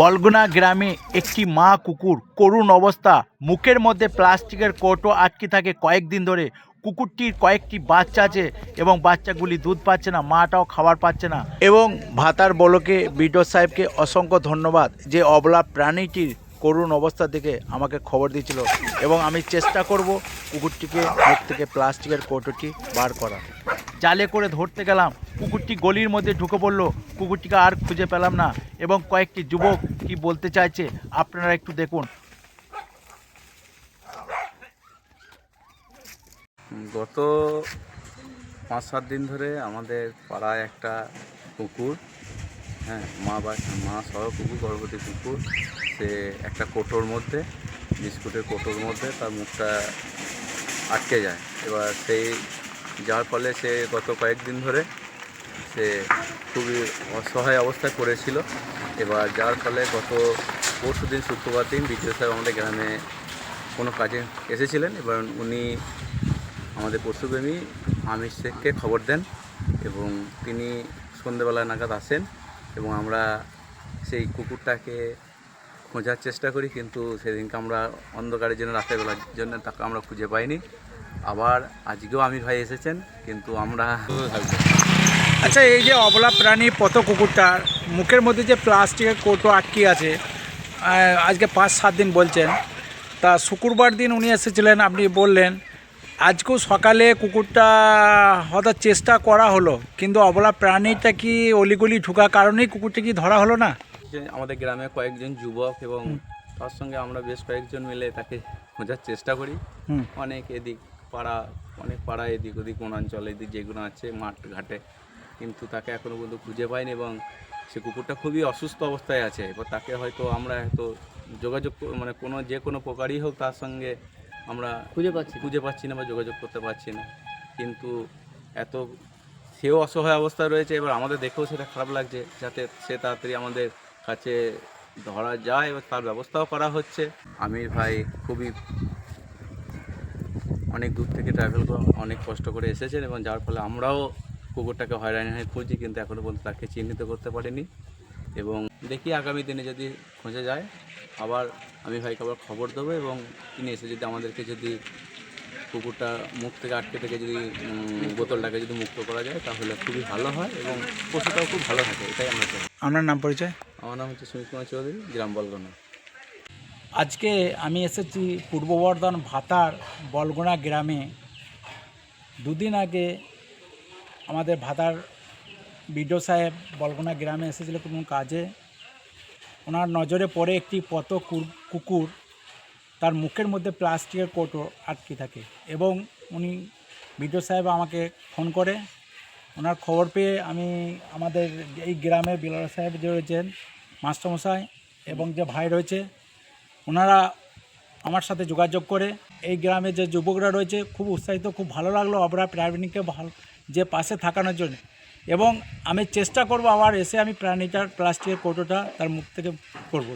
বলগুনা গ্রামে একটি মা কুকুর করুণ অবস্থা, মুখের মধ্যে প্লাস্টিকের কৌটো আটকে থাকে কয়েকদিন ধরে। কুকুরটির কয়েকটি বাচ্চা আছে এবং বাচ্চাগুলি দুধ পাচ্ছে না, মাটাও খাবার পাচ্ছে না। এবং ভাতার বলকে বিডিও সাহেবকে অসংখ্য ধন্যবাদ যে অবলা প্রাণীটির করুণ অবস্থা দেখে আমাকে খবর দিয়েছিল এবং আমি চেষ্টা করব কুকুরটিকে মুখ থেকে প্লাস্টিকের কৌটোটি বার করা। জালে করে ধরতে গেলাম, কুকুরটি গলির মধ্যে ঢুকে পড়লো, কুকুরটিকে আর খুঁজে পেলাম না। এবং কয়েকটি যুবক কি বলতে চাইছে আপনারা একটু দেখুন। গত 5-7 দিন ধরে আমাদের পাড়ায় একটা কুকুর, মা সহ কুকুর, গর্ভবতী কুকুর, সে একটা কোটোর মধ্যে, বিস্কুটের কোটোর মধ্যে তার মুখটা আটকে যায়। এবার সেই যার ফলে সে গত কয়েকদিন ধরে সে খুবই অসহায় অবস্থায় পড়েছিল। এবার যার ফলে গত পরশুদিন শুক্রবার দিন বিডিও সাহেব আমাদের গ্রামে কোনো কাজে এসেছিলেন। এবার উনি আমাদের পশুপ্রেমী আমির শেখকে খবর দেন এবং তিনি সন্ধ্যেবেলা নাগাদ আসেন এবং আমরা সেই কুকুরটাকে খোঁজার চেষ্টা করি, কিন্তু সেদিনকে আমরা অন্ধকারের জন্য, রাতের বেলার জন্য তাকে আমরা খুঁজে পাইনি। আবার আজকেও আমির ভাই এসেছেন, কিন্তু আমরা আচ্ছা, এই যে অবলা প্রাণী পথ কুকুরটার মুখের মধ্যে যে প্লাস্টিকের কৌটো আটকে আছে, আজকে 5-7 দিন বলছেন, তা শুক্রবার দিন উনি এসেছিলেন আপনি বললেন। আজকেও সকালে কুকুরটা হয়তো চেষ্টা করা হলো, কিন্তু অবলা প্রাণীটা কি অলিগলি ঢোকার কারণেই কুকুরটা কি ধরা হলো না? আমাদের গ্রামে কয়েকজন যুবক এবং তার সঙ্গে আমরা বেশ কয়েকজন মিলে তাকে খোঁজার চেষ্টা করি। অনেক পাড়া এদিক ওদিক বনাঞ্চল এদিক যেগুলো আছে মাঠ ঘাটে, কিন্তু তাকে এখনও পর্যন্ত খুঁজে পাইনি এবং সে কুকুরটা খুবই অসুস্থ অবস্থায় আছে। এবার তাকে হয়তো আমরা যোগাযোগ যে কোনো প্রকারই হোক তার সঙ্গে আমরা খুঁজে পাচ্ছি না বা যোগাযোগ করতে পারছি না, কিন্তু সেও অসহায় অবস্থায় রয়েছে। এবার আমাদের দেখেও সেটা খারাপ লাগছে, যাতে সে তাড়াতাড়ি আমাদের কাছে ধরা যায়, এবার তার ব্যবস্থাও করা হচ্ছে। আমির ভাই খুবই অনেক দূর থেকে ট্রাভেল করে অনেক কষ্ট করে এসেছেন এবং যার ফলে আমরাও কুকুরটাকে হয়রানি হয়ে খুঁজি, কিন্তু এখনও পর্যন্ত তাকে চিহ্নিত করতে পারিনি। এবং দেখি আগামী দিনে যদি খোঁজা যায় আবার আমি ভাইকে আবার খবর দেবো এবং তিনি এসে যদি আমাদেরকে যদি কুকুরটা মুখ থেকে আটকে থেকে যদি বোতলটাকে যদি মুক্ত করা যায় তাহলে খুবই ভালো হয় এবং পশুটাও খুব ভালো থাকে, এটাই আমরা চাই। আপনার নাম পরিচয়? আমার নাম হচ্ছে সুমিত কুমার চৌধুরী, গ্রাম বলগুনা। আজকে আমি এসেছি পূর্ব বর্ধমান ভাতার বলগুনা গ্রামে। দুদিন আগে আমাদের ভাতার বিডিও সাহেব বলগুনা গ্রামে এসেছিল কোনো কাজে। ওনার নজরে পড়ে একটি পথ কুকুর, তার মুখের মধ্যে প্লাস্টিকের কৌটো আটকে থাকে এবং উনি বিডিও সাহেব আমাকে ফোন করে। ওনার খবর পেয়ে আমি আমাদের এই গ্রামের বিলাল সাহেব যে রয়েছেন মাস্টারমশাই এবং যে ভাই রয়েছে, ওনারা আমার সাথে যোগাযোগ করে এই গ্রামে যে যুবকরা রয়েছে খুব উৎসাহিত, খুব ভালো লাগলো অবলা প্রাণীকে ভালো যে পাশে থাকানোর জন্য। এবং আমি চেষ্টা করব আবার এসে আমি প্রাণীটার প্লাস্টিকের কৌটোটা তার মুখ থেকে করব।